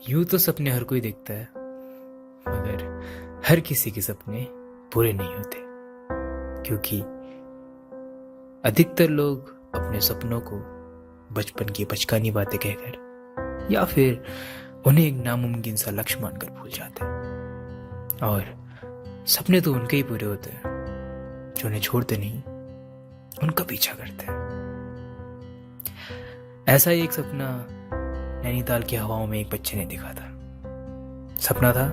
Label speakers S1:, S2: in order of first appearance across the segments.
S1: यूं तो सपने हर कोई देखता है, मगर हर किसी के सपने पूरे नहीं होते, क्योंकि अधिकतर लोग अपने सपनों को बचपन की बचकानी बातें कहकर या फिर उन्हें एक नामुमकिन सा लक्ष्य मानकर भूल जाते हैं। और सपने तो उनके ही पूरे होते हैं जो उन्हें छोड़ते नहीं, उनका पीछा करते हैं। ऐसा ही एक सपना नैनीताल की हवाओं में एक बच्चे ने देखा था। सपना था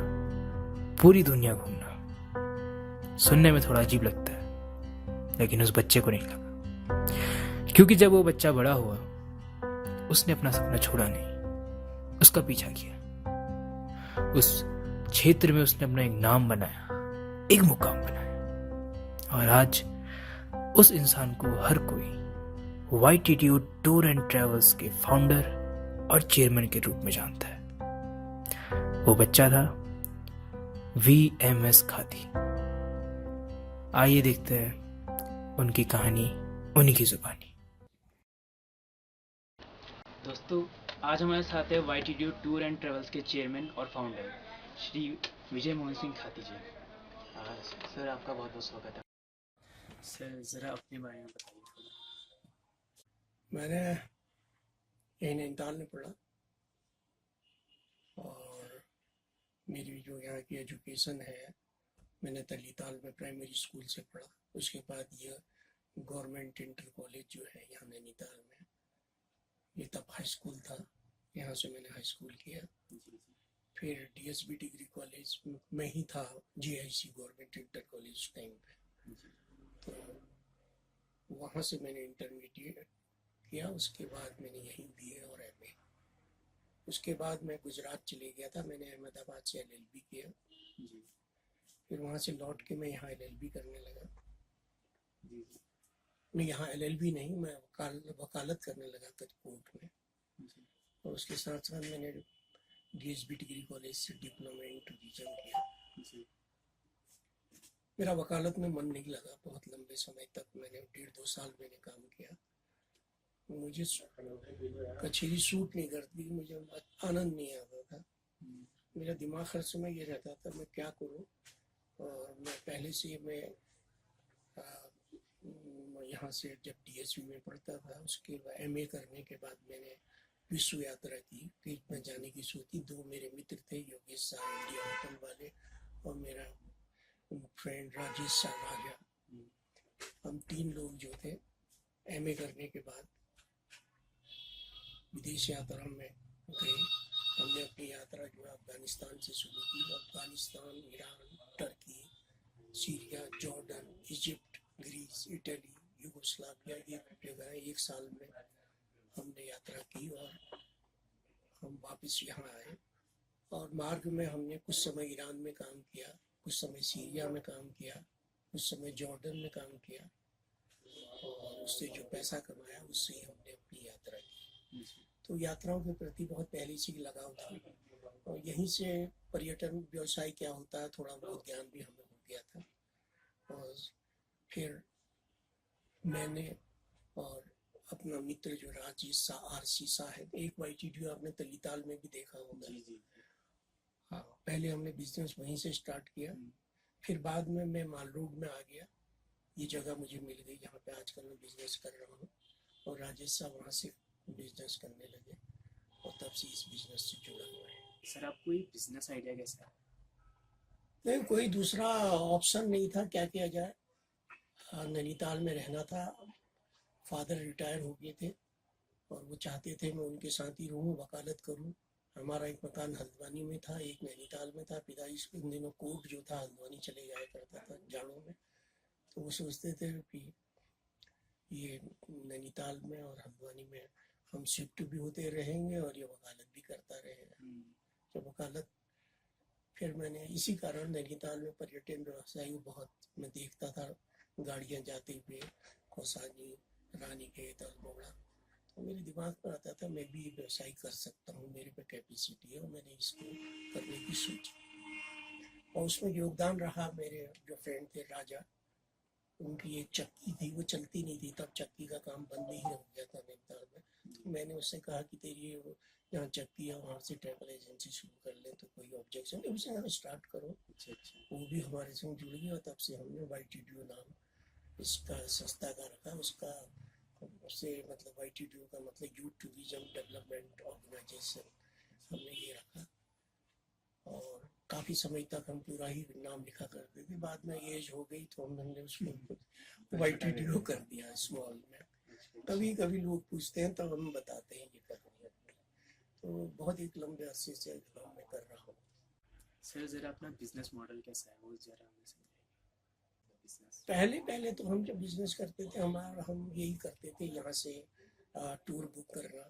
S1: पूरी दुनिया घूमना। सुनने में थोड़ा अजीब लगता है, लेकिन उस बच्चे को नहीं लगा, क्योंकि जब वो बच्चा बड़ा हुआ उसने अपना सपना छोड़ा नहीं, उसका पीछा किया। उस क्षेत्र में उसने अपना एक नाम बनाया, एक मुकाम बनाया, और आज उस इंसान को हर कोई YTDO टूर एंड ट्रेवल्स के फाउंडर और चेयरमैन के रूप में जानता है। वो बच्चा था VMS खाती। आइए देखते हैं उनकी कहानी उन्हीं की जुबानी।
S2: दोस्तों, आज हमारे साथ है YTDO टूर एंड ट्रेवल्स के चेयरमैन और फाउंडर श्री विजय मोहन सिंह खाती जी। सर, आपका बहुत बहुत स्वागत है। सर, ज़रा अपने बारे में बताइए थोड़ा।
S3: मैंने यही नैनीताल में पढ़ा और मेरी जो यहाँ की एजुकेशन है, मैंने नैनीताल में प्राइमरी स्कूल से पढ़ा। उसके बाद ये गवर्नमेंट इंटर कॉलेज जो है यहाँ नैनीताल में, ये तब हाई स्कूल था, यहाँ से मैंने हाई स्कूल किया। फिर DSB डिग्री कॉलेज में ही था, GIC government inter college time पे, तो वहाँ से मैंने इंटरमीडिएट किया। उसके बाद मैंने यहीं BA और MA। उसके बाद मैं गुजरात चले गया था, मैंने अहमदाबाद से LLB किया। फिर वहाँ से लौट के मैं यहाँ LLB करने लगा। नहीं, यहाँ LLB नहीं, मैं वकालत करने लगा था कोर्ट में। और उसके साथ साथ मैंने DSB डिग्री कॉलेज से डिप्लोमा इन टूरिज्म किया। मेरा वकालत में मन नहीं लगा, बहुत लंबे समय तक मैंने 1.5-2 साल मैंने काम किया। मुझे कचहरी सूट नहीं करती, मुझे आनंद नहीं आता था। मेरा दिमाग हर समय ये रहता था मैं क्या करूं। और मैं पहले से मैं यहाँ से जब DSB में पढ़ता था, उसके बाद MA करने के बाद मैंने विश्व यात्रा की, कहीं में जाने की सोची। 2 मेरे मित्र थे, योगेश शाह इंडिया होटल वाले, और मेरा फ्रेंड राजेश शाह राजा। हम 3 लोग जो थे MA करने के बाद विदेश यात्रा में गए। हमने अपनी यात्रा जो अफगानिस्तान से शुरू की। Afghanistan, Iran, Turkey, Syria, Jordan, Egypt, Greece, Italy, Yugoslavia, ये जगह 1 साल में हमने यात्रा की। और हम वापस यहाँ आए, और मार्ग में हमने कुछ समय ईरान में काम किया, कुछ समय सीरिया में काम किया, कुछ समय जॉर्डन में काम किया, और उससे जो पैसा कमाया उससे ही हमने अपनी यात्रा की। तो यात्राओं के प्रति बहुत पहले से ही लगाव था, और यहीं से पर्यटन व्यवसाय क्या होता है थोड़ा बहुत ज्ञान भी हमें हो गया था। और फिर मैंने और अपना मित्र जो राजेश शाह RC साहब, एक YTDO आपने नैनीताल में भी देखा होगा। हाँ, पहले हमने बिजनेस वहीं से स्टार्ट किया। फिर बाद में मैं माल रोड में आ गया, ये जगह मुझे मिल गई जहाँ पे आजकल मैं बिजनेस कर रहा हूँ। और राजेश साहब वहाँ से बिजनेस करने लगे, और तब से इस बिजनेस से जुड़ा हुआ है।
S2: सर, आपको ये बिजनेस आइडिया कैसे आया?
S3: नहीं, कोई दूसरा ऑप्शन नहीं था, क्या किया जाए। नैनीताल में रहना था, फादर रिटायर हो गए थे, और वो चाहते थे मैं उनके साथ ही रहूँ, वकालत करूँ। हमारा एक मकान हल्द्वानी में था, एक नैनीताल में था। पिताजी इन दिनों कोर्ट जो था हल्द्वानी चले जाया करता था जाड़ों में, तो वो सोचते थे कि ये नैनीताल में और हल्द्वानी में हम शिफ्ट भी होते रहेंगे और ये वकालत भी करता रहेगा। तो वकालत फिर मैंने इसी कारण नैनीताल में पर्यटन व्यवसाय बहुत मैं देखता था, गाड़ियाँ जाते हुए कौसानी, रानीखेत और मोड़ा। तो मेरे दिमाग में आता था मैं भी व्यवसाय कर सकता हूँ, मेरे पे कैपेसिटी है, और मैंने इसको करने की सोची। और उसमें योगदान रहा मेरे जो फ्रेंड थे राजा, उनकी एक चक्की थी, वो चलती नहीं थी, तब चक्की का काम बंद ही हो गया था नैनीताल में। तो मैंने उससे कहा कि तेरी जहाँ चलती है वहाँ से ट्रैवल एजेंसी शुरू कर ले तो कोई ऑब्जेक्शन नहीं, उसे यहाँ स्टार्ट करो।
S2: अच्छा अच्छा।
S3: वो भी हमारे संग जुड़ गई और तब से हमने YTDO नाम इसका संस्था का रखा। उसका उससे मतलब YTDO का मतलब यूथ टूरिज्म डेवलपमेंट ऑर्गेनाइजेशन हमने ये रखा। और काफ़ी समय तक हम पूरा ही नाम लिखा करते थे, बाद में एज हो गई तो हमने उसको YTDO कर दिया स्मॉल में। कभी कभी लोग पूछते हैं तब हम बताते हैं ये करनी है। तो बहुत एक लंबे अरसे से काम मैं कर रहा हूँ।
S2: सर ज़रा अपना बिजनेस मॉडल कैसा है वो ज़रा हमें समझाइए। बिजनेस
S3: पहले पहले तो हम जब बिजनेस करते थे हमारा हम यही करते थे, यहाँ से टूर बुक करना,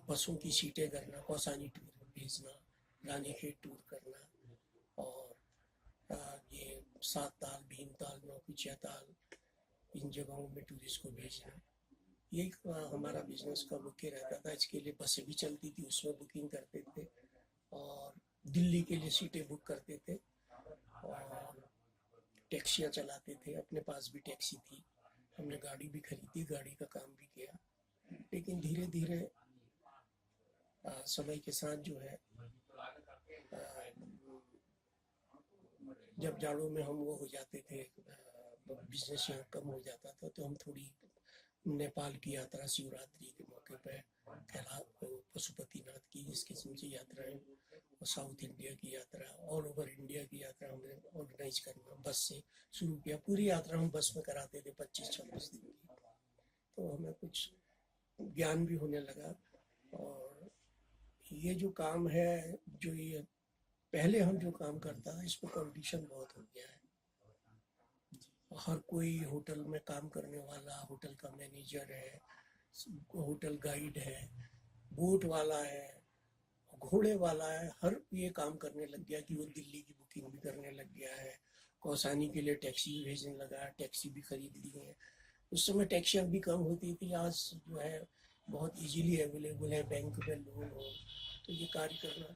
S3: बसों की सीटें करना, कौसानी टूर भेजना, रानीखेत टूर करना, और ये सात ताल, भीमताल, नौकुचिया ताल, इन जगहों में टूरिस्ट को भेजना। यही हमारा बिजनेस का मुख्य रहता था। इसके लिए बसें भी चलती थी, उसमें बुकिंग करते थे, और दिल्ली के लिए सीटें बुक करते थे, और टैक्सियाँ चलाते थे। अपने पास भी टैक्सी थी, हमने गाड़ी भी खरीदी, गाड़ी का काम भी किया। लेकिन धीरे धीरे समय के साथ जो है जब जाड़ों में हम वो हो जाते थे, बिजनेस यहाँ कम हो जाता था, तो हम थोड़ी नेपाल की यात्रा शिवरात्रि के मौके पर पशुपतिनाथ की इस किस्म की यात्राएं, और साउथ इंडिया की यात्रा, ऑल ओवर इंडिया की यात्रा हमने ऑर्गेनाइज करना बस से शुरू किया। पूरी यात्रा हम बस में कराते थे 25-26 दिन की। तो हमें कुछ ज्ञान भी होने लगा। और ये जो काम है, जो ये पहले हम जो काम करता था, इसमें कंपटीशन बहुत हो गया है। हर कोई होटल में काम करने वाला, होटल का मैनेजर है, होटल गाइड है, बोट वाला है, घोड़े वाला है, हर ये काम करने लग गया कि वो दिल्ली की बुकिंग भी करने लग गया है, कौसानी के लिए टैक्सी भी भेजने लगा है, टैक्सी भी खरीद ली है। उस समय टैक्सियाँ भी कम होती थी, आज जो है बहुत इजीली अवेलेबल है, बैंक में लोन हो तो ये कार्य करना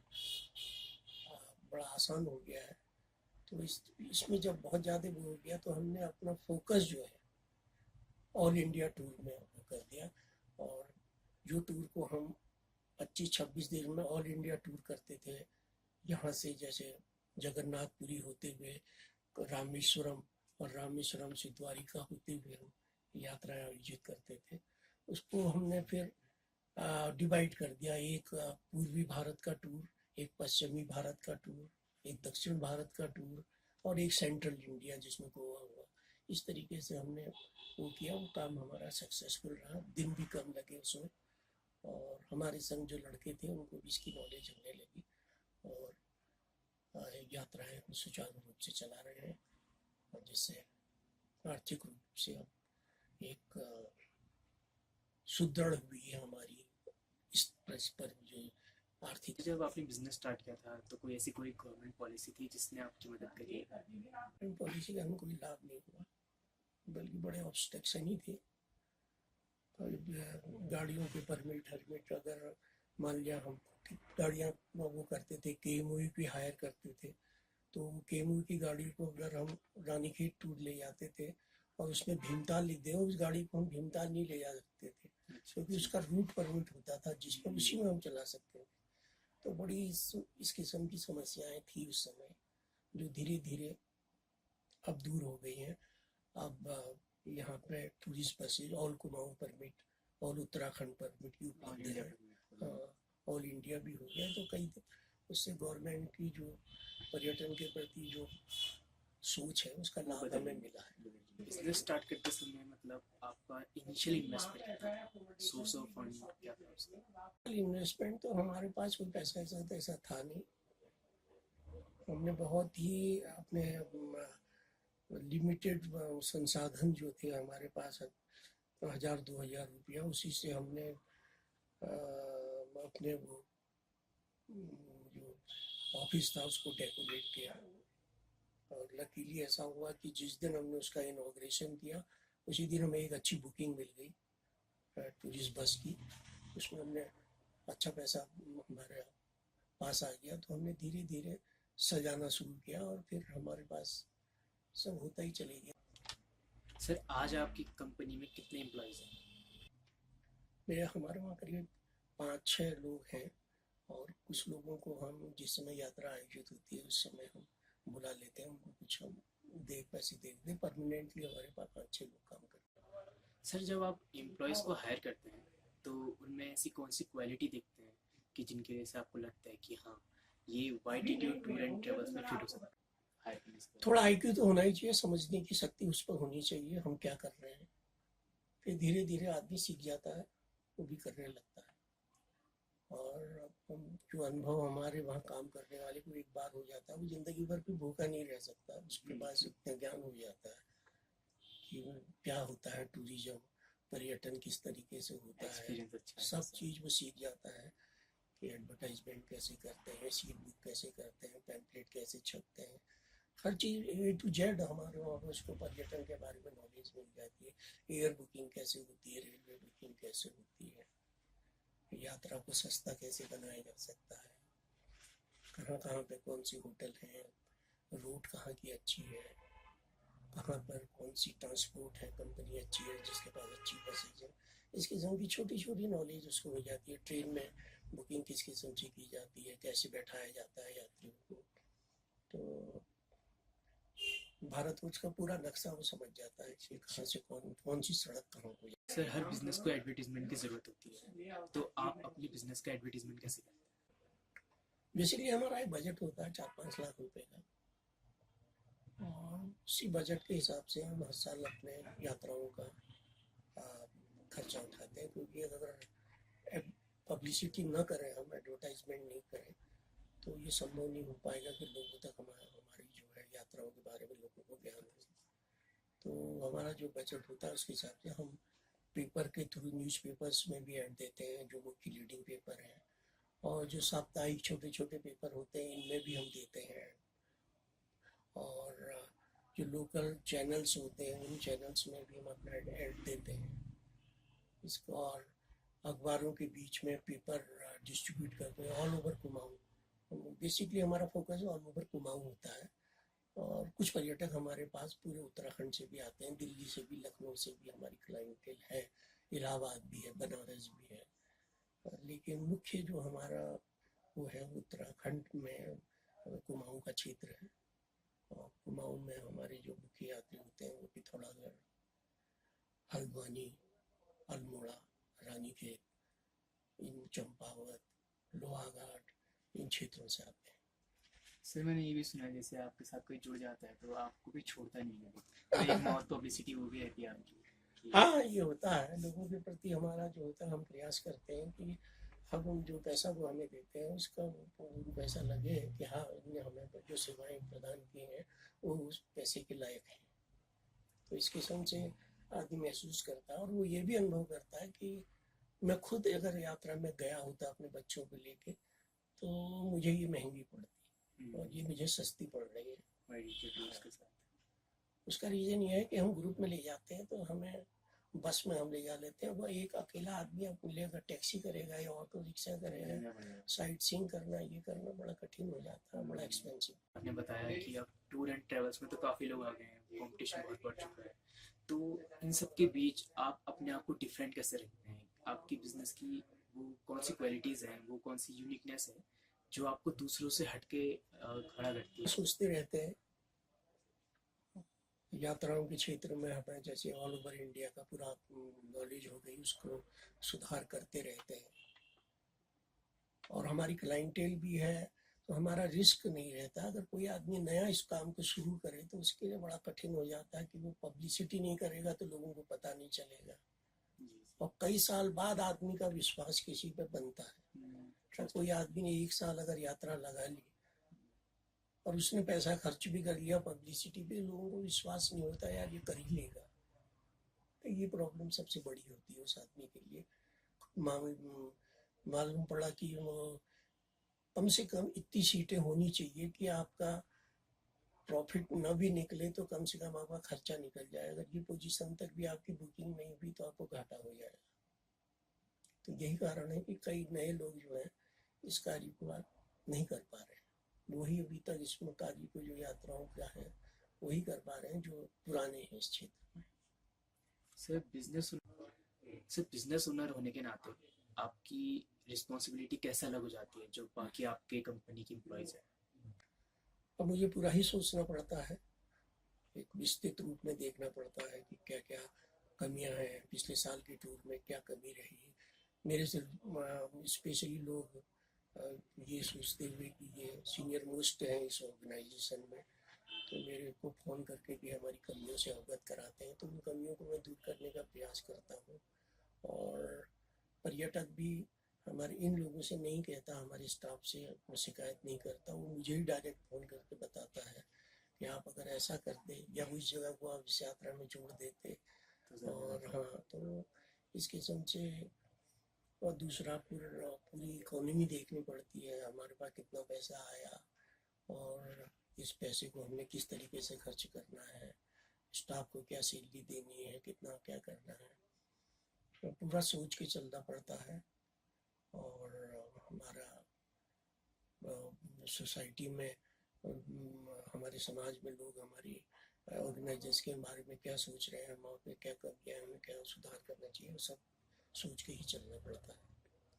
S3: बड़ा आसान हो गया है। तो इसमें जब बहुत ज़्यादा वो हो गया तो हमने अपना फोकस जो है ऑल इंडिया टूर में कर दिया। और जो टूर को हम 25-26 दिन में ऑल इंडिया टूर करते थे, यहाँ से जैसे जगन्नाथपुरी होते हुए रामेश्वरम, और रामेश्वरम से द्वारिका होते हुए हम यात्राएं आयोजित करते थे, उसको हमने फिर डिवाइड कर दिया। एक पूर्वी भारत का टूर, एक पश्चिमी भारत का टूर, एक दक्षिण भारत का टूर, और एक सेंट्रल इंडिया जिसमें गोवा हुआ। इस तरीके से हमने वो किया। वो काम हमारा सक्सेसफुल रहा, दिन भी कम लगे उसमें, और हमारे संग जो लड़के थे उनको भी इसकी नॉलेज होने लगी, और यात्राएं सुचारू रूप से चला रहे हैं, और जिससे आर्थिक रूप से हम एक सुदृढ़ हुई है हमारी इस पर जो आर्थिक।
S2: जब आपने बिजनेस स्टार्ट किया था तो कोई ऐसी कोई गवर्नमेंट पॉलिसी थी जिसने आपकी मदद करी?
S3: पॉलिसी का हमें कोई लाभ नहीं हुआ, बल्कि बड़े ऑब्स्ट्रक्शन ही थे। गाड़ियों के परमिट हरमिट, अगर मान लिया हम गाड़ियाँ वो करते थे, KMOU की हायर करते थे, तो KMOU की गाड़ी को अगर हम रानीखेत टूर ले जाते थे और उसमें भीमताल लिख दे, उस गाड़ी को हम भीमताल नहीं ले जा सकते थे, क्योंकि उसका रूट परमिट होता था जिसमें उसी में हम चला सकते थे। तो बड़ी इस किस्म की समस्याएं थी उस समय, जो धीरे धीरे अब दूर हो गई हैं। अब यहाँ पे tourist buses all Kumaon permit, all Uttarakhand permit की उपलब्ध है, ऑल इंडिया भी हो गया। तो कई उससे गवर्नमेंट की जो पर्यटन के प्रति जो सोच है उसका लाभ हमें मिला है।
S2: बिजनेस स्टार्ट करते समय मतलब आपका इनिशियल इन्वेस्टमेंट क्या था, सोर्स ऑफ फंड क्या था उसका?
S3: इन्वेस्टमेंट तो हमारे पास कोई पैसा ऐसा था नहीं। हमने बहुत ही अपने लिमिटेड संसाधन जो थे हमारे पास, 1000-2000 रुपया, उसी से हमने अपने वो जो ऑफिस था उसको डेकोरेट किया। और लकीली ऐसा हुआ कि जिस दिन हमने उसका इनॉग्रेशन किया उसी दिन हमें एक अच्छी बुकिंग मिल गई टूरिस्ट बस की। उसमें हमने अच्छा पैसा हमारे पास आ गया, तो हमने धीरे धीरे सजाना शुरू किया, और फिर हमारे पास सब होता ही चले गया।
S2: सर आज आपकी कंपनी में कितने एम्प्लॉयज़ हैं?
S3: मेरे हमारे वहाँ करीब 5-6 लोग हैं, और कुछ लोगों को हम जिस समय यात्रा आयोजित होती है उस समय हम बुला लेते हैं, उनको कुछ हम पैसे दे देते हैं। परमानेंटली हमारे पास 5-6 लोग काम करते हैं।
S2: सर जब आप एम्प्लॉयज़ को हायर करते हैं तो उनमें ऐसी कौन सी क्वालिटी देखते हैं कि जिनकी वजह से आपको लगता है कि हाँ ये YTDO टूर एंड ट्रेवल्स में फिट हो सकता है हायर करने से
S3: थोड़ा IQ तो होना ही चाहिए, समझने की शक्ति उस पर होनी चाहिए हम क्या कर रहे हैं। फिर धीरे धीरे आदमी सीख जाता है, वो भी करने लगता है। और जो अनुभव हमारे वहाँ काम करने वाले को एक बार हो जाता है, वो जिंदगी भर भी भूखा नहीं रह सकता। उसके पास इतना ज्ञान हो जाता है कि वो क्या होता है टूरिज्म, पर्यटन किस तरीके से होता है,
S2: एक्सपीरियंस अच्छा है
S3: सब चीज़ वो सीख जाता है कि एडवर्टाइजमेंट कैसे करते हैं, सीट बुक कैसे करते हैं, पैम्पलेट कैसे छपते हैं, हर चीज़ A to Z हमारे वहाँ उसको पर्यटन के बारे में नॉलेज मिल जाती है। एयर बुकिंग कैसे होती है, रेलवे बुकिंग कैसे होती है, यात्रा को सस्ता कैसे बनाया जा सकता है, कहाँ कहाँ पे कौन सी होटल है, रूट कहाँ की अच्छी है, कहाँ पर कौन सी ट्रांसपोर्ट है कंपनी अच्छी है जिसके पास अच्छी बसेज है। इस किस्म की छोटी छोटी नॉलेज उसको हो जाती है। ट्रेन में बुकिंग किस किस्म से की जाती है, कैसे बैठाया जाता है यात्रियों को, तो भारतवर्ष का पूरा नक्शा वो समझ जाता है कि कहाँ से कौन कौन सी सड़क कहाँ को।
S2: सर हर बिजनेस को एडवर्टीजमेंट की ज़रूरत होती है तो आप अपने बिजनेस का एडवर्टीजमेंट कैसे करते हैं?
S3: बेसिकली हमारा एक बजट होता है 4-5 लाख रुपए का, और उसी बजट के हिसाब से हम हर साल अपने यात्राओं का खर्चा उठाते हैं। क्योंकि अगर पब्लिसिटी न करें, हम एडवर्टाइजमेंट नहीं करें, तो ये संभव नहीं हो पाएगा कि लोगों तक हमारी जो है यात्राओं के बारे में लोगों को ज्ञान हो। तो हमारा जो बजट होता है उसके हिसाब से हम पेपर के थ्रू न्यूज़पेपर्स में भी ऐड देते हैं, जो मुख्य लीडिंग पेपर हैं, और जो साप्ताहिक छोटे छोटे पेपर होते हैं इनमें भी हम देते हैं, और जो लोकल चैनल्स होते हैं उन चैनल्स में भी हम अपना ऐड देते हैं इसको, और अखबारों के बीच में पेपर डिस्ट्रीब्यूट करते हैं ऑल ओवर कुमाऊँ। बेसिकली हमारा फोकस ऑल ओवर कुमाऊँ होता है, और कुछ पर्यटक हमारे पास पूरे उत्तराखंड से भी आते हैं, दिल्ली से भी, लखनऊ से भी हमारी क्लाइंटेल है, इलाहाबाद भी है, बनारस भी है। लेकिन मुख्य जो हमारा वो है उत्तराखंड में कुमाऊँ का क्षेत्र है, और कुमाऊँ में हमारे जो मुख्य यात्री होते हैं वो पिथौरागढ़, हल्द्वानी, अल्मोड़ा, रानीखेत, इन चंपावत, लोहाघाट, इन क्षेत्रों से आते हैं।
S2: सर मैंने ये भी सुना है जैसे आपके साथ कोई जुड़ जाता है तो आपको भी छोड़ता नहीं है, तो एक मौत पब्लिसिटी वो भी रहती है आपकी।
S3: हाँ, ये होता है। लोगों के प्रति हमारा जो होता है, हम प्रयास करते हैं कि हम जो पैसा वो हमें देते हैं उसका उनको ऐसा लगे कि हाँ इनने हमें जो सेवाएं प्रदान की हैं वो उस पैसे के लायक हैं। तो इस किस्म से आदमी महसूस करता है, और वो ये भी अनुभव करता है कि मैं खुद अगर यात्रा में गया होता अपने बच्चों को लेके तो मुझे ये महंगी पड़ती और ये मुझे सस्ती पड़ रही है। उसका रीज़न ये है कि हम ग्रुप में ले जाते हैं, तो हमें बस में हम ले जा लेते हैं। वो एक अकेला आदमी अब लेगा, टैक्सी करेगा या ऑटो रिक्शा करेगा, साइट सीइंग करना, ये करना बड़ा कठिन हो जाता है, बड़ा एक्सपेंसिव।
S2: आपने बताया कि अब टूर एंड ट्रेवल्स में तो काफ़ी लोग आ गए हैं, कंपटीशन बहुत बढ़ चुका है, तो इन सब के बीच आप अपने आप को डिफरेंट कैसे रखते हैं? आपकी बिजनेस की वो कौन सी क्वालिटीज़ हैं, वो कौन सी यूनिकनेस है जो आपको दूसरों से हटके खड़ा करती है?
S3: सोचते रहते हैं यात्राओं के क्षेत्र में हमें जैसे ऑल ओवर इंडिया का पूरा नॉलेज हो गई, उसको सुधार करते रहते हैं, और हमारी क्लाइंटेल भी है, तो हमारा रिस्क नहीं रहता। अगर कोई आदमी नया इस काम को शुरू करे तो उसके लिए बड़ा कठिन हो जाता है कि वो पब्लिसिटी नहीं करेगा तो लोगों को पता नहीं चलेगा, और कई साल बाद आदमी का विश्वास किसी पे बनता है। तो कोई आदमी ने 1 साल अगर यात्रा लगा ली और उसने पैसा खर्च भी कर लिया पब्लिसिटी पे, लोगों को विश्वास नहीं होता यार ये कर ही लेगा, तो ये प्रॉब्लम सबसे बड़ी होती है उस आदमी के लिए। मालूम पड़ा कि कम से कम इतनी सीटें होनी चाहिए कि आपका प्रॉफिट न भी निकले तो कम से कम आपका खर्चा निकल जाए। अगर ये पोजीशन तक भी आपकी बुकिंग नहीं हुई तो आपको घाटा हो जाएगा। तो यही कारण है कि कई नए लोग जो हैं इस कार्य को नहीं कर पा रहे हैं। वही अभी तक इसमें कार्य को जो यात्राओं का है वही कर पा रहे हैं जो पुराने हैं इस क्षेत्र में।
S2: सर बिजनेस ओनर होने के नाते आपकी रिस्पॉन्सिबिलिटी कैसे अलग हो जाती है जो बाकी आपके कंपनी की एम्प्लॉयज़ हैं?
S3: अब मुझे पूरा ही सोचना पड़ता है, एक विस्तृत रूप में देखना पड़ता है कि क्या क्या कमियां हैं, पिछले साल की टूर में क्या कमी रही। मेरे से स्पेशली लोग ये सोचते हुए कि ये सीनियर मोस्ट हैं इस ऑर्गेनाइजेशन में, तो मेरे को फ़ोन करके भी हमारी कमियों से अवगत कराते हैं, तो उन कमियों को मैं दूर करने का प्रयास करता हूँ। और पर्यटक भी हमारे इन लोगों से नहीं कहता, हमारे स्टाफ से शिकायत नहीं करता, वो मुझे ही डायरेक्ट फ़ोन करके बताता है कि आप अगर ऐसा करते या उस जगह को आप इस यात्रा में जोड़ देते। और हाँ, तो इस किस्म से। और दूसरा पूरी इकोनॉमी देखनी पड़ती है, हमारे पास कितना पैसा आया और इस पैसे को हमने किस तरीके से खर्च करना है, स्टाफ को क्या सैलरी देनी है, कितना क्या करना है, तो पूरा सोच के चलना पड़ता है। और हमारा सोसाइटी में, हमारे समाज में लोग हमारी ऑर्गेनाइजेशन के बारे में क्या सोच रहे हैं, हम में क्या कमियाँ हैं, हमें क्या सुधार करना चाहिए, वो सब सोच के ही चलना पड़ता है।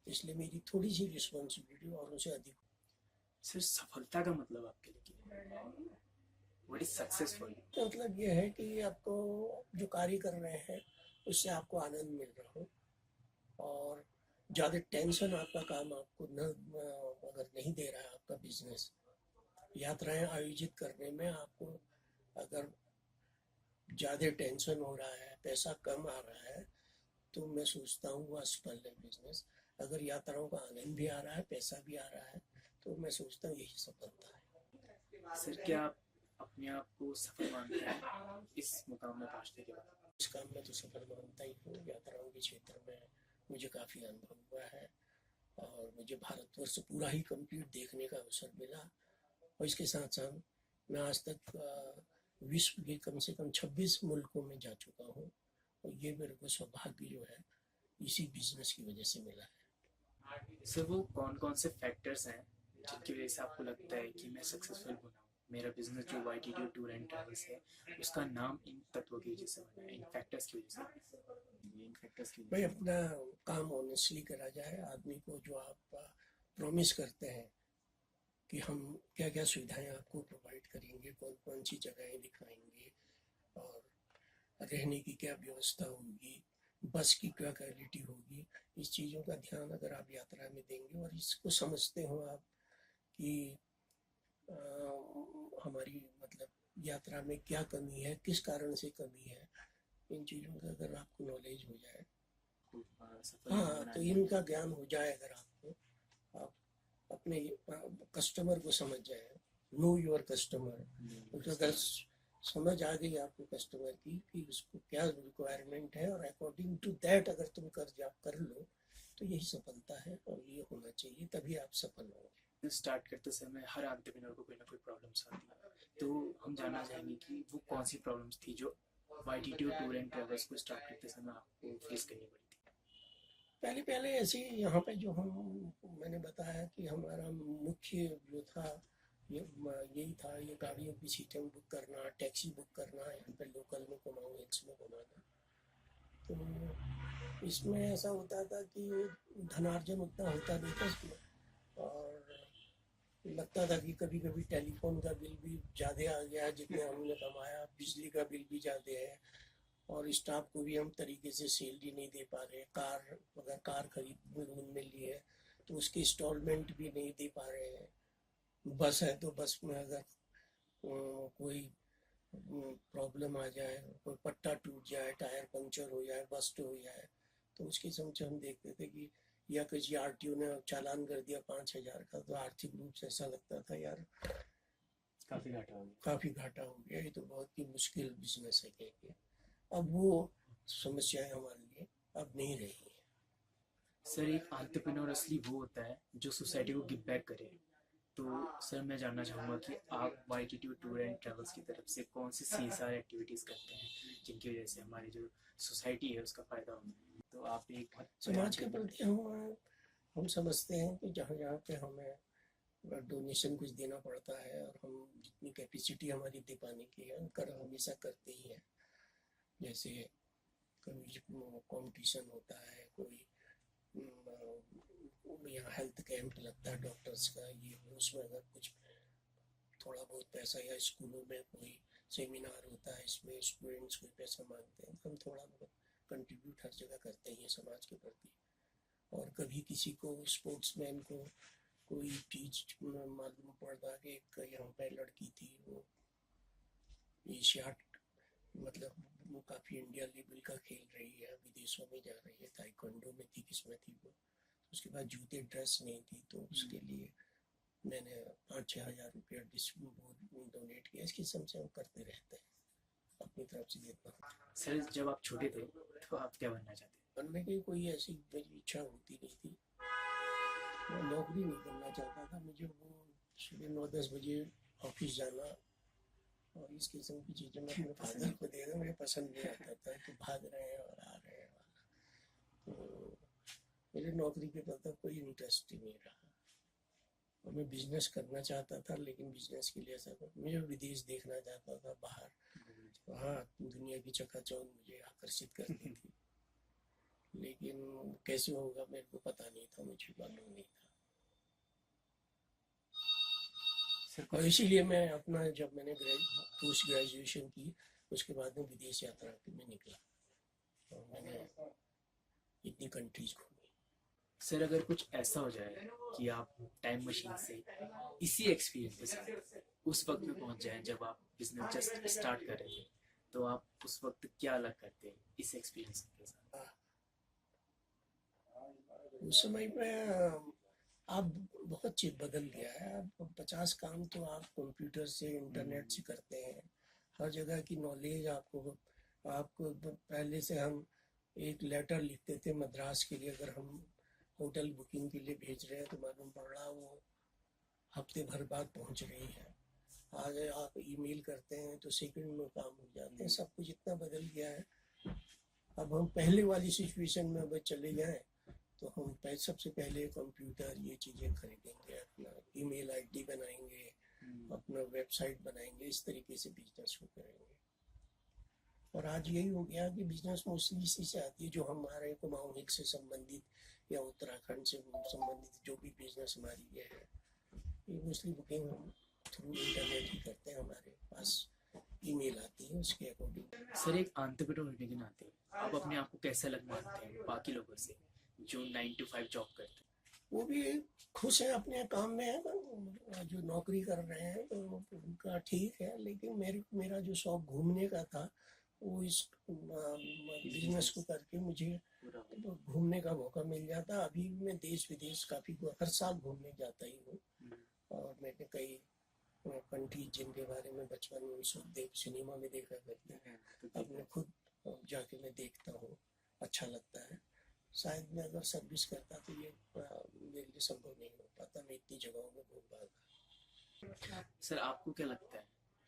S3: इसलिए मेरी थोड़ी सी रिस्पॉन्सिबिलिटी और उनसे अधिक।
S2: सर, सफलता का मतलब आपके लिए क्या है? What is successful?
S3: तो मतलब ये है कि आपको जो कार्य कर रहे हैं उससे आपको आनंद मिल रहा हो, और ज़्यादा टेंशन आपका काम आपको न अगर नहीं दे रहा है, आपका बिजनेस यात्राएं आयोजित करने में आपको अगर ज़्यादा टेंशन हो रहा है, पैसा कम आ रहा है, तो मैं सोचता हूँ वो असफल है बिजनेस। अगर यात्राओं का आनंद भी आ रहा है, पैसा भी आ रहा है, तो मैं सोचता हूँ यही सफलता है।
S2: सर, क्या आप अपने आप को सफल मानते हैं इस मुकाम में पहुंचने के बाद?
S3: इस काम में तो सफल मानता ही हूँ। यात्राओं के क्षेत्र में मुझे काफ़ी अनुभव हुआ है, और मुझे भारतवर्ष पूरा ही कंप्लीट देखने का अवसर मिला। और इसके साथ साथ मैं आज तक विश्व के कम से कम 26 मुल्कों में जा चुका हूँ, और ये मेरे को सौभाग्य जो है इसी बिजनेस की वजह से मिला है।
S2: सर, वो कौन कौन से फैक्टर्स हैं जिनकी वजह से आपको लगता है कि मैं सक्सेसफुल बना हूँ? मेरा बिजनेस जो YTDO टूर एंड ट्रैवल्स है, उसका नाम इन तत्वों की वजह से बना है, इन फैक्टर्स की वजह से। इन फैक्टर्स की
S3: भाई
S2: वजह से।
S3: अपना काम ऑनेस्टली करा जाए, आदमी को जो आप प्रॉमिस करते हैं कि हम क्या क्या सुविधाएं आपको प्रोवाइड करेंगे, कौन कौन सी जगहें दिखाएंगे, और रहने की क्या व्यवस्था होगी, बस की क्या क्वालिटी होगी, इस चीज़ों का ध्यान अगर आप यात्रा में देंगे और इसको समझते हो आप कि आ, हमारी मतलब यात्रा में क्या कमी है, किस कारण से कमी है, इन चीज़ों का अगर आपको नॉलेज हो जाए,
S2: सफल
S3: हाँ,
S2: बनाना
S3: तो
S2: है।
S3: इनका ज्ञान हो जाए अगर आपको, आप अपने कस्टमर को समझ जाए, नो योर कस्टमर, अगर समझ आ गई आपको कस्टमर की कि उसको क्या रिक्वायरमेंट है, और अकॉर्डिंग टू दैट अगर तुम कर लो, तो यही सफलता है, और ये होना चाहिए, तभी आप सफल होंगे।
S2: स्टार्ट करते समय हर एंटरप्रेन्योर को कोई ना कोई प्रॉब्लम्स आती है, तो हम जानना चाहेंगे कि वो कौन सी प्रॉब्लम्स थी जो YTDO टूर एंड ट्रैवल्स को स्टार्ट करते समय आपको फेस करनी पड़ी थी?
S3: पहले पहले ऐसे ही यहाँ पे जो मैंने बताया कि हमारा मुख्य जो था यही था, ये गाड़ियों की सीटें बुक करना, टैक्सी बुक करना, यहाँ पे लोकल में घुमाऊँ, हिल्स में घुमाना। तो इसमें ऐसा होता था कि धनार्जन उतना होता नहीं था इसमें, और लगता था कि कभी कभी टेलीफोन का बिल भी ज़्यादा आ गया जितने हमने कमाया, बिजली का बिल भी ज़्यादा है, और स्टाफ को भी हम तरीके से सैलरी नहीं दे पा रहे। अगर कार खरीद लोन में ली है तो उसकी इंस्टॉलमेंट भी नहीं दे पा रहे हैं। बस है तो बस में अगर कोई प्रॉब्लम आ जाए, कोई पट्टा टूट जाए, टायर पंचर हो जाए, बस्ट हो जाए, तो उसकी समझ हम देखते थे कि या किसी RTO ने चालान कर दिया 5,000 का, तो आर्थिक रूप से ऐसा लगता था यार
S2: काफ़ी घाटा हो गया।
S3: काफ़ी घाटा हो गया, ये तो बहुत ही मुश्किल बिजनेस है कह। अब वो समस्याएं हमारे लिए अब नहीं रही हैं।
S2: सर, एक एंटरप्रेन्योर असली वो होता है जो सोसाइटी को गिव बैक करे। तो सर, मैं जानना चाहूँगा कि आप YTDO टूर एंड ट्रैवल्स की तरफ से कौन सी CSR एक्टिविटीज़ करते हैं जिनकी वजह से हमारी जो सोसाइटी है उसका फ़ायदा होता है? तो आप एक
S3: समाज के प्रति हम समझते हैं कि जहाँ जहाँ पे हमें डोनेशन कुछ देना पड़ता है, और हम जितनी कैपेसिटी हमारी दे पाने की है, कर हमेशा करते ही हैं। जैसे कभी कंपटीशन होता है, कोई यहाँ हेल्थ कैंप लगता है डॉक्टर्स का, ये वो, उसमें अगर कुछ थोड़ा बहुत पैसा, या स्कूलों में कोई सेमिनार होता है, इसमें स्टूडेंट्स कोई पैसा मांगते हैं, तो हम थोड़ा बहुत कंट्रीब्यूट हर जगह करते हैं समाज के प्रति। और कभी किसी को, स्पोर्ट्समैन को कोई चीज मालूम पड़ता कि एक यहाँ पे लड़की थी, वो एशियाड, मतलब वो काफ़ी इंडिया लेवल का खेल रही है, विदेशों में जा रही है, ताइक्वांडो में थी, किसमें थी वो, उसके बाद जूते ड्रेस नहीं थी, तो उसके लिए मैंने 5-6 हज़ार रुपया डोनेट किया। इस किस्म से हम करते रहते हैं अपनी तरफ से जितना।
S2: सर जब आप छोटे थे तो आप क्या बनना चाहते थे?
S3: बनने की कोई ऐसी मेरी इच्छा होती नहीं थी, मैं नौकरी नहीं करना चाहता था। मुझे वो सुबह 9-10 बजे ऑफिस जाना और इस किस्म की चीज़ें मैं अपने फादर को देना मुझे पसंद नहीं आता था, तो भाग रहे हैं और आ रहे हैं वाला, तो मेरे नौकरी के प्रति कोई इंटरेस्ट ही नहीं रहा। और मैं बिजनेस करना चाहता था, लेकिन बिजनेस के लिए ऐसा मुझे विदेश देखना चाहता था, बाहर, वहाँ दुनिया की चकाचौंध मुझे आकर्षित करती थी, लेकिन कैसे होगा मेरे को पता नहीं था, मुझे मालूम नहीं था। और इसीलिए मैं अपना, जब मैंने पोस्ट ग्रेजुएशन की, उसके बाद में विदेश यात्रा में निकला और मैंने इतनी कंट्रीज घूमी।
S2: सर अगर कुछ ऐसा हो जाए कि आप टाइम मशीन से इसी एक्सपीरियंस के साथ उस वक्त में पहुंच जाएं जब आप बिजनेस जस्ट स्टार्ट कर रहे थे, तो आप उस वक्त क्या अलग करते हैं इस एक्सपीरियंस के साथ?
S3: उस समय में अब बहुत चीज बदल गया है। अब 50 काम तो आप कंप्यूटर से, इंटरनेट से करते हैं। हर जगह की नॉलेज आपको पहले से हम एक लेटर लिखते थे मद्रास के लिए, अगर हम होटल बुकिंग के लिए भेज रहे हैं तो मालूम पड़ रहा वो हफ्ते भर बाद पहुंच रही है। आज आप ईमेल करते हैं तो सेकंड में काम हो जाते हैं। सब कुछ इतना बदल गया है। अब हम पहले वाली सिचुएशन में अगर चले जाएं तो हम सबसे पहले कंप्यूटर, ये चीज़ें खरीदेंगे, अपना ईमेल आईडी बनाएंगे, अपना वेबसाइट बनाएंगे, इस तरीके से बिजनेस को करेंगे। और आज यही हो गया कि बिजनेस मोस्टली इसी से आती है, जो हमारे कुमाऊं हिल से संबंधित या उत्तराखंड से संबंधित जो भी बिजनेस हमारी ये है, ये मोस्टली बुकिंग हम थ्रू इंटरनेट ही करते हैं। हमारे पास ईमेल आती है, उसके अकॉर्डिंग।
S2: सर एक एंटरप्रेन्योर होने के नाते आप अपने आप को कैसे अलग मानते हैं बाकी लोगों से जो 9 to 5 जॉब करते हैं?
S3: वो भी खुश है अपने काम में है, जो नौकरी कर रहे हैं तो उनका ठीक है, लेकिन मेरा जो शौक घूमने का था, वो इस बिजनेस को करके मुझे घूमने का मौका मिल जाता। अभी मैं देश विदेश काफ़ी हर साल घूमने जाता ही हूँ, और मैंने कई कंट्री जिनके बारे में बचपन में सिनेमा में देखा करते हैं, अब मैं खुद जाके मैं देखता हूँ, अच्छा लगता है। शायद मैं अगर सर्विस करता तो ये मेरे लिए संभव नहीं हो पाता, मैं इतनी जगहों में घूम पाता।
S2: सर आपको क्या लगता है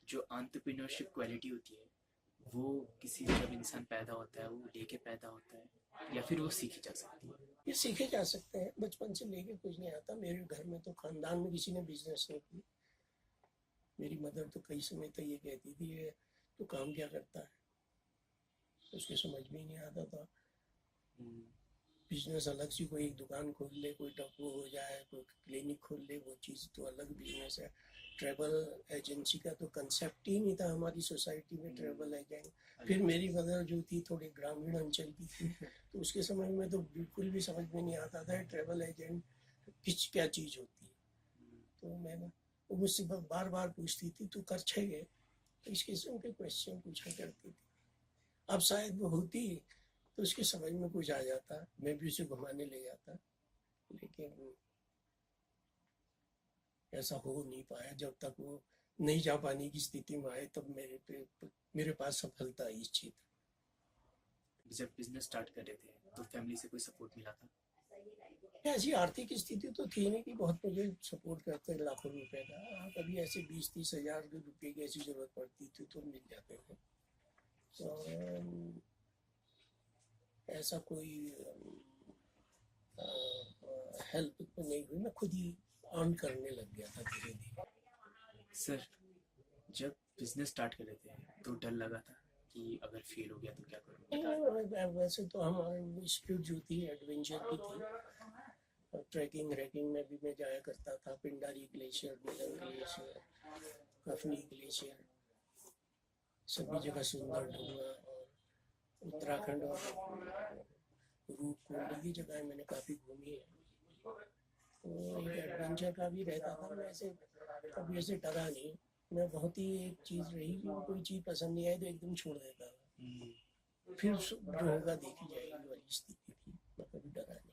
S2: जो एंटरप्रेन्योरशिप क्वालिटी होती है वो किसी जब इंसान पैदा होता है वो लेके पैदा होता है या फिर वो सीखी जा सकती है?
S3: ये सीखे जा सकते हैं, बचपन से लेके कुछ नहीं आता। मेरे घर में तो खानदान में किसी ने बिजनेस नहीं की। मेरी मदर तो कई समय तक ये कहती थी ये तो काम क्या करता है, उसके समझ में ही नहीं आता था। बिजनेस अलग सी, कोई एक दुकान खोल ले, कोई टप्पू हो जाए, कोई क्लिनिक खोल ले, वो चीज़ तो अलग बिजनेस है। ट्रैवल एजेंसी का तो कंसेप्ट ही नहीं था हमारी सोसाइटी में, ट्रैवल एजेंट। फिर मेरी मदर जो थी थोड़ी ग्रामीण अंचल की थी, तो उसके समय में तो बिल्कुल भी समझ में नहीं आता था ट्रैवल एजेंट क्या चीज़ होती है। तो मैंने, वो मुझसे बार बार पूछती थी तू कर छेगे, तो इस किस्म के क्वेश्चन पूछा करती थी। अब शायद वो होती तो उसके समझ में कुछ आ जाता, मैं भी उसे घुमाने ले जाता, लेकिन ऐसा हो नहीं पाया। जब तक वो नहीं जा पाने की स्थिति में आए तब मेरे पास सफलता आई इस चीज।
S2: जब बिजनेस स्टार्ट कर रहे थे तो फैमिली से कोई सपोर्ट मिला था?
S3: ऐसी आर्थिक स्थिति तो थी नहीं कि बहुत मुझे सपोर्ट करते लाखों रुपए का। हाँ, कभी ऐसे 20-30 हजार रुपए की ऐसी जरूरत पड़ती थी तो मिल जाते थे। तो ऐसा कोई हेल्प तो नहीं हुई, मैं खुद ही अर्न करने लग गया था धीरे धीरे।
S2: सर जब बिजनेस स्टार्ट कर रहे थे तो डर लगा था कि अगर फेल हो गया तो क्या करूँगा?
S3: वैसे तो हमारी स्पिरिट जो थी एडवेंचर की थी, ट्रैकिंग रैकिंग में भी मैं जाया करता था, पिंडारी ग्लेशियर, मिलन ग्लेशियर, कफनी ग्लेशियर, सभी जगह सुंदर ढूंगा और उत्तराखंड और रूपकुंड, ये जगह मैंने काफ़ी घूमी है। तो एक एडवेंचर का भी रहता था, मैं ऐसे कभी ऐसे डरा नहीं। मैं बहुत ही एक चीज़ रही कि कोई चीज़ पसंद नहीं आई तो एकदम छोड़ देता था, फिर जो होगा देखी जाएगी वाली स्थिति थी। मैं कभी डरा नहीं।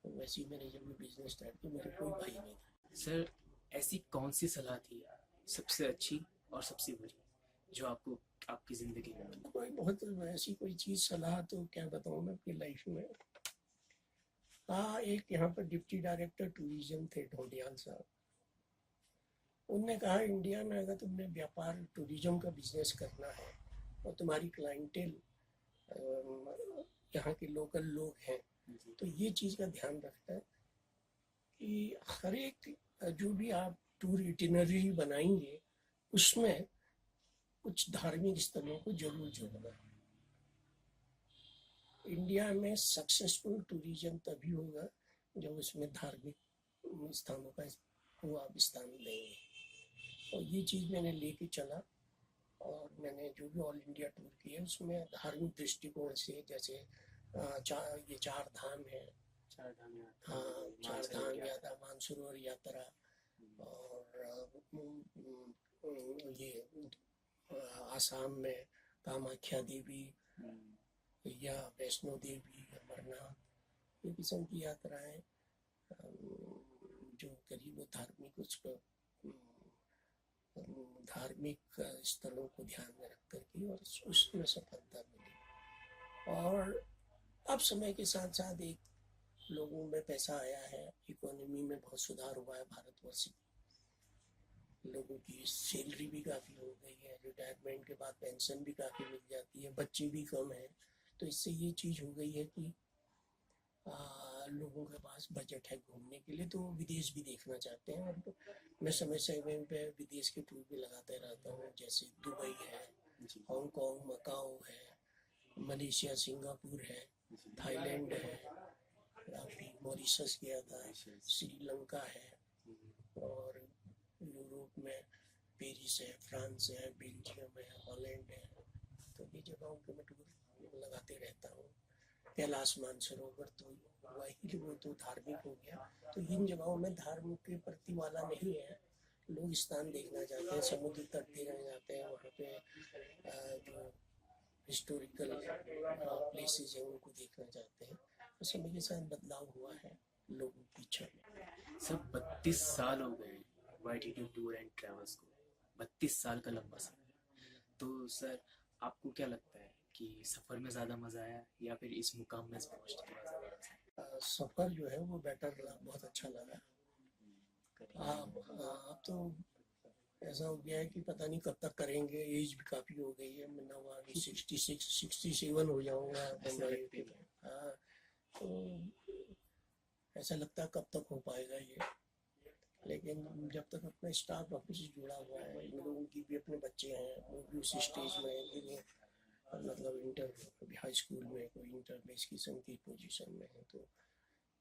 S3: तो वैसे ही मैंने जब बिजनेस स्टार्ट किया, मेरे कोई भाई नहीं था।
S2: सर ऐसी कौन सी सलाह थी सबसे अच्छी और सबसे बुरी जो आपको आपकी ज़िंदगी में?
S3: कोई बहुत ऐसी कोई चीज़ सलाह तो क्या बताऊँ मैं अपनी लाइफ में। हाँ, एक यहाँ पर डिप्टी डायरेक्टर टूरिज्म थे, ढोंडियाल साहब। उनने कहा इंडिया में अगर तुमने व्यापार टूरिज्म का बिजनेस करना है और तुम्हारी क्लाइंटेल यहाँ के लोकल लोग हैं, तो ये चीज़ का ध्यान रखना है कि हर एक जो भी आप टूर इटिनरी बनाएंगे उसमें कुछ धार्मिक स्थलों को जरूर जोड़ना। इंडिया में सक्सेसफुल टूरिज्म तभी होगा जब उसमें धार्मिक स्थानों का को आप स्थान देंगे। और ये चीज़ मैंने लेके चला और मैंने जो भी ऑल इंडिया टूर किया उसमें धार्मिक दृष्टिकोण से, जैसे ये चार धाम है,
S2: चार धाम
S3: हाँ, चार धाम यात्रा, मानसरोवर यात्रा, और ये आसाम में कामाख्या देवी या वैष्णो देवी, अमरनाथ, ये किस्म की यात्राएं जो करीब धार्मिक उसको धार्मिक स्थलों को ध्यान में रख कर की, और उसमें सफलता मिली। और अब समय के साथ साथ एक लोगों में पैसा आया है, इकोनॉमी में बहुत सुधार हुआ है भारतवर्ष की, लोगों की सैलरी भी काफ़ी हो गई है, रिटायरमेंट के बाद पेंशन भी काफ़ी मिल जाती है, बच्चे भी कम हैं। तो इससे ये चीज़ हो गई है कि लोगों के पास बजट है घूमने के लिए, तो विदेश भी देखना चाहते हैं। और मैं समय समय पे विदेश के टूर भी लगाते रहता हूँ, जैसे दुबई है, हांगकांग, मकाओ है, मलेशिया, सिंगापुर है, थाईलैंड है, अभी मॉरिशस गया था, श्रीलंका है, और यूरोप में पेरिस है, फ्रांस है, बेल्जियम है, हॉलैंड है। तो ये जगहों के मैं टूर लगाते रहता हूँ। कैलाश मानसरोवर तो वही, वो तो धार्मिक हो गया। तो इन जगहों में धर्म के प्रति वाला नहीं है, लोग स्थान देखना चाहते हैं, समुद्र तट देखना चाहते हैं, वहाँ पे जो हिस्टोरिकल प्लेसेस हैं उनको देखना चाहते हैं। तो समय के साथ बदलाव हुआ है लोगों की इच्छा में।
S2: सब 32 साल हो गए YTDO टूर एंड ट्रेवल्स को, 32 साल का लंबा समय। तो सर आपको क्या लगता है कि सफ़र में ज़्यादा मज़ा आया या फिर इस मुकाम में पहुँचने के बाद ज़्यादा मज़ा आया?
S3: सफ़र जो है वो बेटर लगा, बहुत अच्छा लगा। अब तो ऐसा हो गया है कि पता नहीं कब तक करेंगे, एज भी काफ़ी हो गई है, मैं नवा 66 67 हो जाऊंगा। हाँ, तो ऐसा लगता है कब तक हो पाएगा ये। लेकिन जब तक अपना स्टाफ ऑफिस जुड़ा हुआ है, इन लोगों की भी अपने बच्चे हैं, वो भी उसी स्टेज में है कि वो मतलब इंटर हाई स्कूल में, कोई इंटर में इस किस्म की पोजीशन में है, तो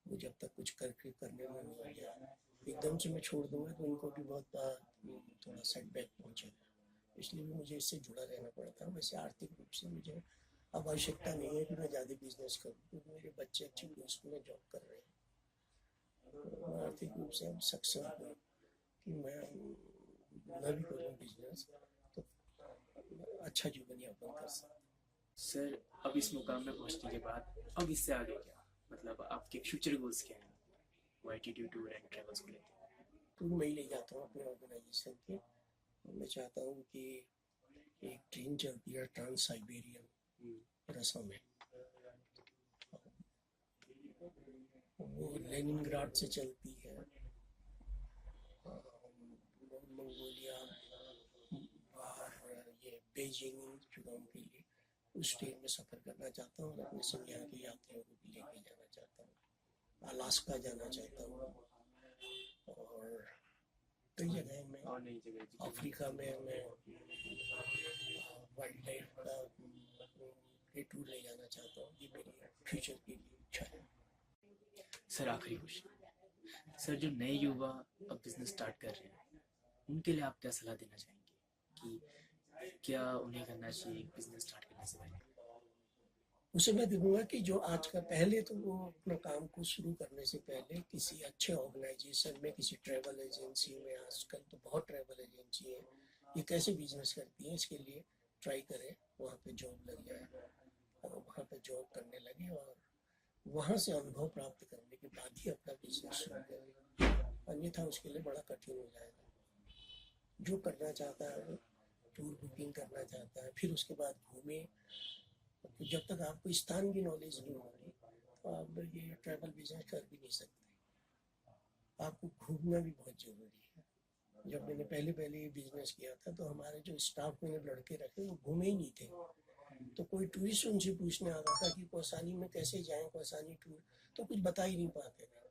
S3: वो जब तक कुछ करके करने में हो गया, एकदम से मैं छोड़ दूंगा तो उनको भी बहुत थोड़ा सेटबैक पहुंचेगा। इसलिए भी मुझे इससे जुड़ा रहना पड़ता है। वैसे आर्थिक रूप से मुझे अब आवश्यकता नहीं है कि मैं ज़्यादा बिजनेस करूँ, क्योंकि मेरे बच्चे अच्छी पोस्ट में जॉब कर रहे हैं। तो आर्थिक रूप से अब सक्षम हूँ कि मैं भी करूँ बिजनेस, तो अच्छा जीवन यापन कर सकता।
S2: सर अब इस मुकाम में पहुंचने के बाद अब इससे आगे क्या, मतलब आपके फ्यूचर गोल्स क्या हैं YTDO टूर एंड ट्रेवल्स को लेकर?
S3: टूर मैं ही ले जाता हूँ अपने ऑर्गेनाइजेशन के। मैं चाहता हूँ कि एक ट्रेन चलती है ट्रांस साइबेरियन रसम में, वो लेनिनग्राड से चलती है मंगोलिया और ये बेजिंग चुनाव के लिए, उस ट्रेन में सफ़र करना चाहता हूँ और अपने संग यहाँ के यात्रियों को भी लेके जाना चाहता हूँ। अलास्का जाना चाहता हूँ और कई जगह में, अफ्रीका में मैं वाइल्ड लाइफ का टूर ले जाना चाहता हूँ। ये मेरी फ्यूचर की इच्छा है।
S2: सर आखिरी क्वेश्चन, सर जो नए युवा अब बिजनेस स्टार्ट कर रहे हैं उनके लिए आप क्या सलाह देना चाहेंगे कि क्या उन्हें करना चाहिए बिजनेस स्टार्ट करने से पहले?
S3: उसे मैं देखूंगा कि जो आज का, पहले तो वो अपना काम को शुरू करने से पहले किसी अच्छे ऑर्गेनाइजेशन में, किसी ट्रैवल एजेंसी में, आजकल तो बहुत ट्रैवल एजेंसी है, ये कैसे बिजनेस करती है इसके लिए ट्राई करें, वहाँ पे जॉब लग जाए और वहाँ पे जॉब करने लगे और वहाँ से अनुभव प्राप्त करने के बाद ही अपना बिजनेस शुरू करें, अन्यथा उसके लिए बड़ा कठिन हो जाएगा। जो करना चाहता है, टूर बुकिंग करना चाहता है, फिर उसके बाद घूमे, तो जब तक आपको स्थान की नॉलेज नहीं होगी तो आप ये ट्रैवल बिजनेस कर भी नहीं सकते। आपको घूमना भी बहुत जरूरी है। जब मैंने पहले ये बिजनेस किया था तो हमारे जो स्टाफ में लड़के रखे वो घूमे ही नहीं थे, तो कोई टूरिस्ट उनसे पूछने आता था कि कौसानी में कैसे जाएं, कौसानी टूर, तो कुछ बता ही नहीं पाते थे।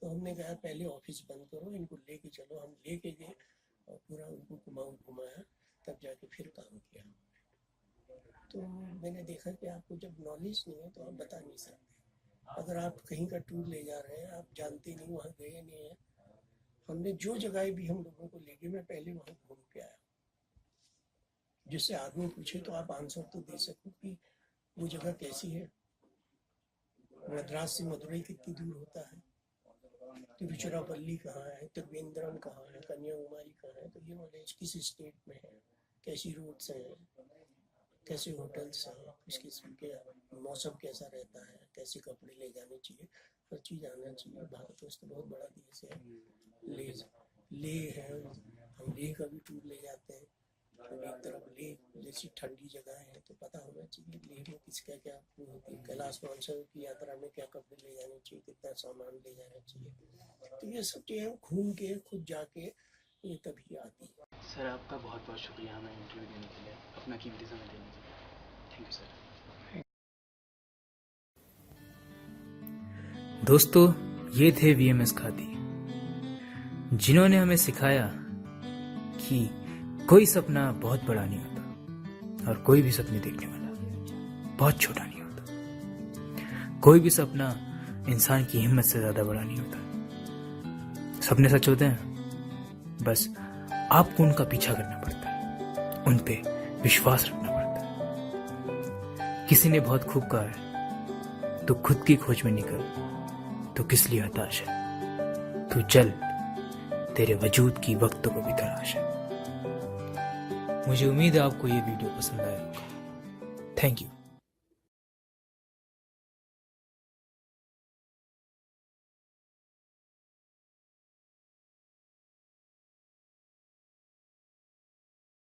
S3: तो हमने कहा पहले ऑफिस बंद करो, इनको लेके चलो। हम लेके गए और पूरा उनको घुमाया, तब जाके फिर काम किया। तो मैंने देखा कि आपको जब नॉलेज नहीं है तो आप बता नहीं सकते। अगर आप कहीं का टूर ले जा रहे हैं, आप जानते नहीं, वहाँ गए नहीं है, हमने जो जगह भी हम लोगों को ले गए, मैं पहले वहाँ घूम के आया, जिससे आदमी पूछे तो आप आंसर तो दे सको कि वो जगह कैसी है। मद्रास से मदुरई कितनी दूर होता है, तिरुचिरापल्ली कहाँ है, त्रिवेंद्रम कहाँ है, कन्याकुमारी कहाँ है, तो ये नॉलेज किस स्टेट में है, कैसी रोड्स हैं, कैसे होटल्स हैं, किस किस्म के मौसम कैसा रहता है, कैसे कपड़े ले जाने चाहिए, हर चीज़ आना चाहिए। भारत वर्ष तो बहुत बड़ा देश है। ले है, हम लेह का भी टूर ले जाते हैं, तो एक तरफ लेह जैसी ठंडी जगह है तो पता होना चाहिए लेह में किसका क्या होती है, कैलाश मानसरोवर की यात्रा में क्या कपड़े ले जाने चाहिए, कितना सामान ले जाना चाहिए। तो ये सब चीज़ें घूम के खुद जाके ये तभी आती है।
S2: सर आपका बहुत बहुत शुक्रिया हमें इंटरव्यू देने के लिए, अपना कीमती समय देने के लिए। Thank you sir.
S1: दोस्तों, ये थे VMS खादी, जिन्होंने हमें सिखाया कि कोई सपना बहुत बड़ा नहीं होता और कोई भी सपने देखने वाला बहुत छोटा नहीं होता। कोई भी सपना इंसान की हिम्मत से ज्यादा बड़ा नहीं होता। सपने सच होते हैं, बस आपको उनका पीछा करना पड़ता है, उन पे विश्वास रखना पड़ता है। किसी ने बहुत खूब कहा है, तो खुद की खोज में निकल, तो किस लिए हताश है, तू चल, तेरे वजूद की वक्तों को भी तलाश है। मुझे उम्मीद है आपको ये वीडियो पसंद आएगा। Thank you.